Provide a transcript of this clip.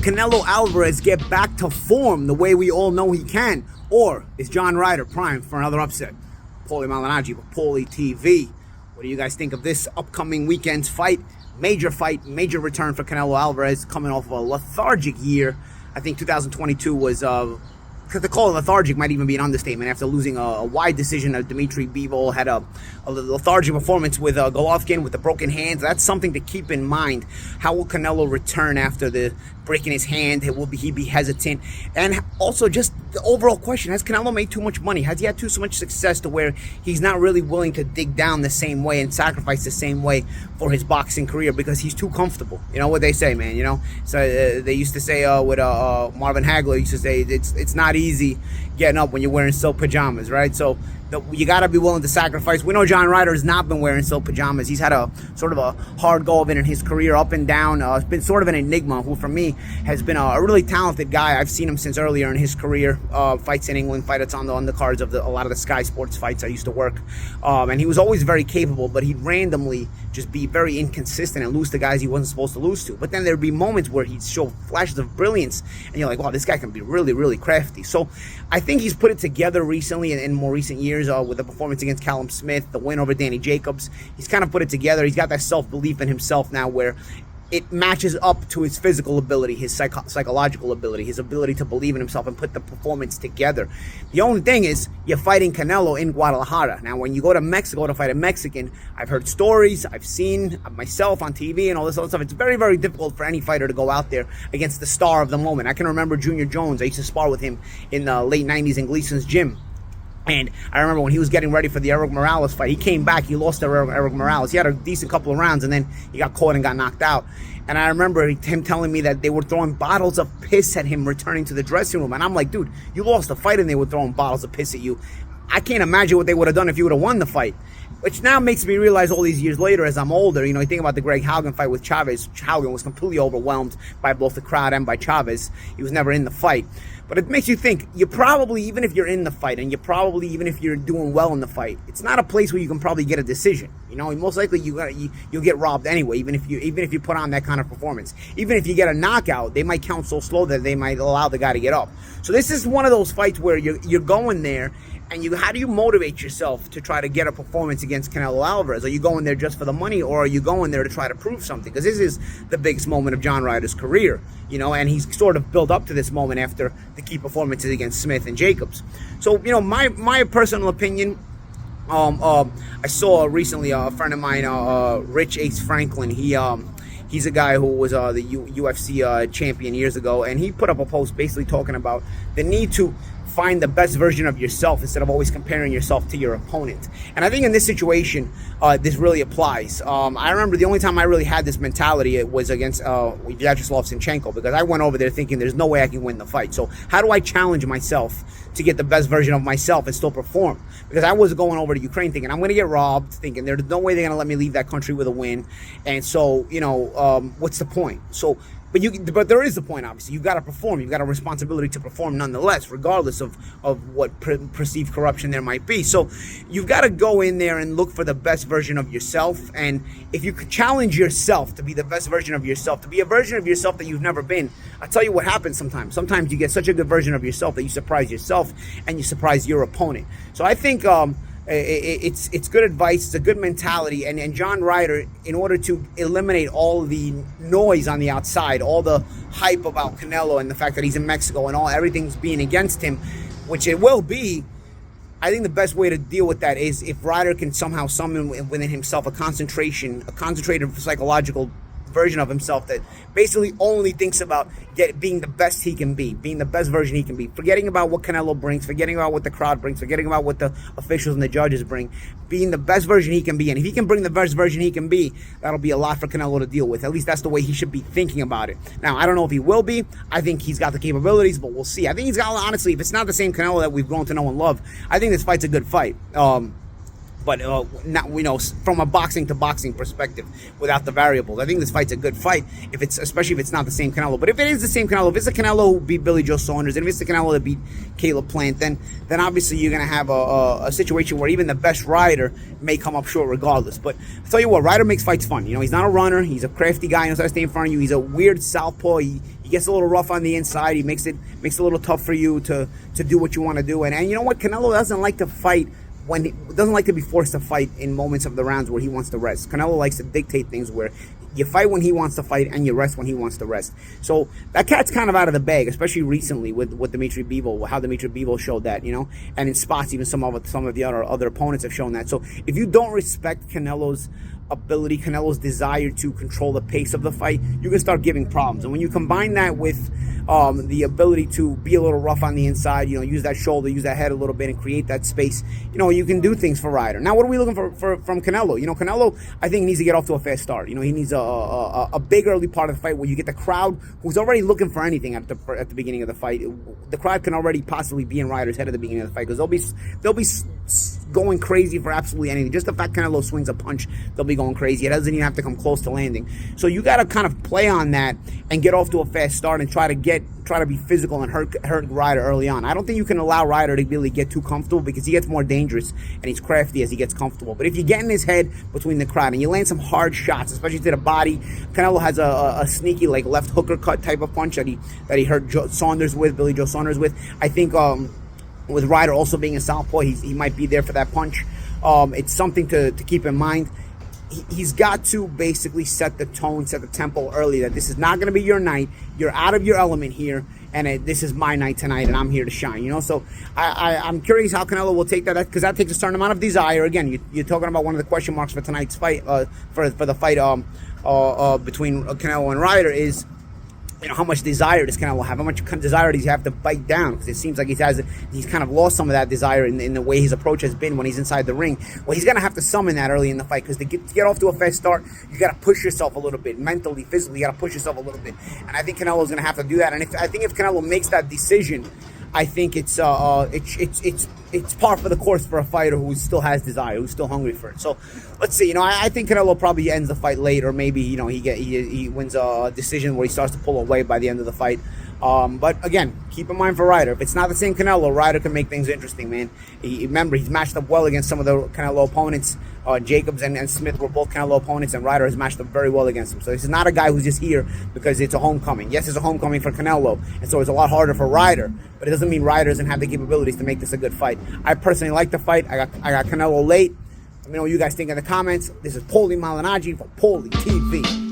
Canelo Alvarez get back to form the way we all know he can? Or is John Ryder primed for another upset? Paulie Malignaggi with Paulie TV. What do you guys think of this upcoming weekend's fight? Major fight, major return for Canelo Alvarez, coming off of a lethargic year. I think 2022 was, to call it lethargic might even be an understatement. After losing a wide decision, Dimitri Bivol had a lethargic performance with Golovkin with the broken hands. That's something to keep in mind. How will Canelo return after the breaking his hand? Will he be hesitant? And also just the overall question, has Canelo made too much money? Has he had too much success to where he's not really willing to dig down the same way and sacrifice the same way for his boxing career because he's too comfortable? You know what they say, man, you know? So they used to say with Marvin Hagler, used to say it's not easy getting up when you're wearing silk pajamas, right? So you got to be willing to sacrifice. We know John Ryder has not been wearing silk pajamas. He's had a sort of a hard go of it in his career, up and down. It's been sort of an enigma, who for me has been a really talented guy. I've seen him since earlier in his career. Fights in England, fights on the cards of a lot of the Sky Sports fights I used to work. And he was always very capable, but he'd randomly just be very inconsistent and lose to guys he wasn't supposed to lose to. But then there'd be moments where he'd show flashes of brilliance, and you're like, wow, this guy can be really, really crafty. So I think he's put it together recently in more recent years with the performance against Callum Smith, the win over Danny Jacobs. He's kind of put it together. He's got that self-belief in himself now where it matches up to his physical ability, his psychological ability, his ability to believe in himself and put the performance together. The only thing is, you're fighting Canelo in Guadalajara. Now, when you go to Mexico to fight a Mexican, I've heard stories, I've seen myself on TV and all this other stuff. It's very, very difficult for any fighter to go out there against the star of the moment. I can remember Junior Jones. I used to spar with him in the late 90s in Gleason's gym. And I remember when he was getting ready for the Eric Morales fight, he came back, he lost to Eric Morales. He had a decent couple of rounds, and then he got caught and got knocked out. And I remember him telling me that they were throwing bottles of piss at him returning to the dressing room. And I'm like, dude, you lost the fight and they were throwing bottles of piss at you. I can't imagine what they would have done if you would have won the fight. Which now makes me realize all these years later, as I'm older, you know, you think about the Greg Hogan fight with Chavez. Hogan was completely overwhelmed by both the crowd and by Chavez. He was never in the fight. But it makes you think, you probably, even if you're in the fight, and even if you're doing well in the fight, it's not a place where you can probably get a decision. You know, most likely you'll get robbed anyway, even if you put on that kind of performance. Even if you get a knockout, they might count so slow that they might allow the guy to get up. So this is one of those fights where you're going there, and how do you motivate yourself to try to get a performance against Canelo Alvarez? Are you going there just for the money, or are you going there to try to prove something? Because this is the biggest moment of John Ryder's career, you know, and he's sort of built up to this moment after the key performances against Smith and Jacobs. So, you know, my personal opinion, I saw recently a friend of mine, Rich Ace Franklin. He's a guy who was the UFC champion years ago, and he put up a post basically talking about the need to find the best version of yourself instead of always comparing yourself to your opponent. And I think in this situation, this really applies. I remember the only time I really had this mentality, it was against Vyacheslav Sinchenko, because I went over there thinking there's no way I can win the fight. So how do I challenge myself to get the best version of myself and still perform? Because I was going over to Ukraine thinking I'm going to get robbed, thinking there's no way they're going to let me leave that country with a win. And so, you know, what's the point? So, but there is a point, obviously. You've got to perform. You've got a responsibility to perform nonetheless, regardless of what perceived corruption there might be. So you've got to go in there and look for the best version of yourself. And if you could challenge yourself to be the best version of yourself, to be a version of yourself that you've never been, I'll tell you what happens sometimes. Sometimes you get such a good version of yourself that you surprise yourself and you surprise your opponent. So I think it's good advice. It's a good mentality. And John Ryder, in order to eliminate all the noise on the outside, all the hype about Canelo and the fact that he's in Mexico and everything's being against him, which it will be, I think the best way to deal with that is if Ryder can somehow summon within himself a concentrated psychological version of himself that basically only thinks about being the best he can be, being the best version he can be, forgetting about what Canelo brings, forgetting about what the crowd brings, forgetting about what the officials and the judges bring, being the best version he can be. And if he can bring the best version he can be, that'll be a lot for Canelo to deal with. At least that's the way he should be thinking about it. Now, I don't know if he will be. I think he's got the capabilities, but we'll see. I think he's got, honestly, if it's not the same Canelo that we've grown to know and love, I think this fight's a good fight. But not, you know, from a boxing to boxing perspective, without the variables, I think this fight's a good fight. Especially if it's not the same Canelo. But if it is the same Canelo, if it's the Canelo who beat Billy Joe Saunders, and if it's the Canelo that beat Caleb Plant, then obviously you're gonna have a situation where even the best Ryder may come up short regardless. But I'll tell you what, Ryder makes fights fun. You know, he's not a runner. He's a crafty guy. He knows how to stay in front of you. He's a weird southpaw. He He gets a little rough on the inside. He makes it a little tough for you to do what you want to do. And you know what? Canelo doesn't like to fight when he doesn't like to be forced to fight in moments of the rounds where he wants to rest. Canelo likes to dictate things where you fight when he wants to fight and you rest when he wants to rest. So that cat's kind of out of the bag, especially recently with Dimitri Bivol, how Dimitri Bivol showed that, and in spots even some of the other opponents have shown that. So if you don't respect Canelo's ability, Canelo's desire to control the pace of the fight, you can start giving problems. And when you combine that with the ability to be a little rough on the inside, use that shoulder, use that head a little bit and create that space, you can do things for Ryder. Now, what are we looking for from Canelo? Canelo, I think, needs to get off to a fast start. He needs a big early part of the fight where you get the crowd who's already looking for anything at the beginning of the fight. The crowd can already possibly be in Ryder's head at the beginning of the fight because they'll be going crazy for absolutely anything. Just the fact Canelo swings a punch, they'll be going crazy. It doesn't even have to come close to landing. So you got to kind of play on that and get off to a fast start and try to be physical and hurt Ryder early on. I don't think you can allow Ryder to really get too comfortable because he gets more dangerous and he's crafty as he gets comfortable. But if you get in his head between the crowd and you land some hard shots, especially to the body, Canelo has a sneaky left hooker cut type of punch that he hurt Billy Joe Saunders with. I think with Ryder also being a southpaw, he might be there for that punch. It's something to keep in mind. He's got to basically set the tone, set the tempo early that this is not going to be your night. You're out of your element here, and this is my night tonight, and I'm here to shine. So I'm curious how Canelo will take that, because that takes a certain amount of desire. Again, you're talking about one of the question marks for tonight's fight, for the fight between Canelo and Ryder is, how much desire does Canelo have? How much desire does he have to bite down? Because it seems like he's kind of lost some of that desire in the way his approach has been when he's inside the ring. Well, he's going to have to summon that early in the fight, because to get off to a fast start, you got to push yourself a little bit. Mentally, physically, you got to push yourself a little bit. And I think Canelo's going to have to do that. And I think if Canelo makes that decision, I think it's par for the course for a fighter who still has desire, who's still hungry for it. So let's see. I think Canelo probably ends the fight late, or maybe he wins a decision where he starts to pull away by the end of the fight. But again, keep in mind for Ryder, if it's not the same Canelo, Ryder can make things interesting, man. Remember, he's matched up well against some of the Canelo opponents. Jacobs and Smith were both Canelo opponents, and Ryder has matched up very well against him. So this is not a guy who's just here because it's a homecoming. Yes, it's a homecoming for Canelo, and so it's a lot harder for Ryder. But it doesn't mean Ryder doesn't have the capabilities to make this a good fight. I personally like the fight. I got Canelo late. Let me know what you guys think in the comments. This is Paulie Malignaggi for Paulie TV.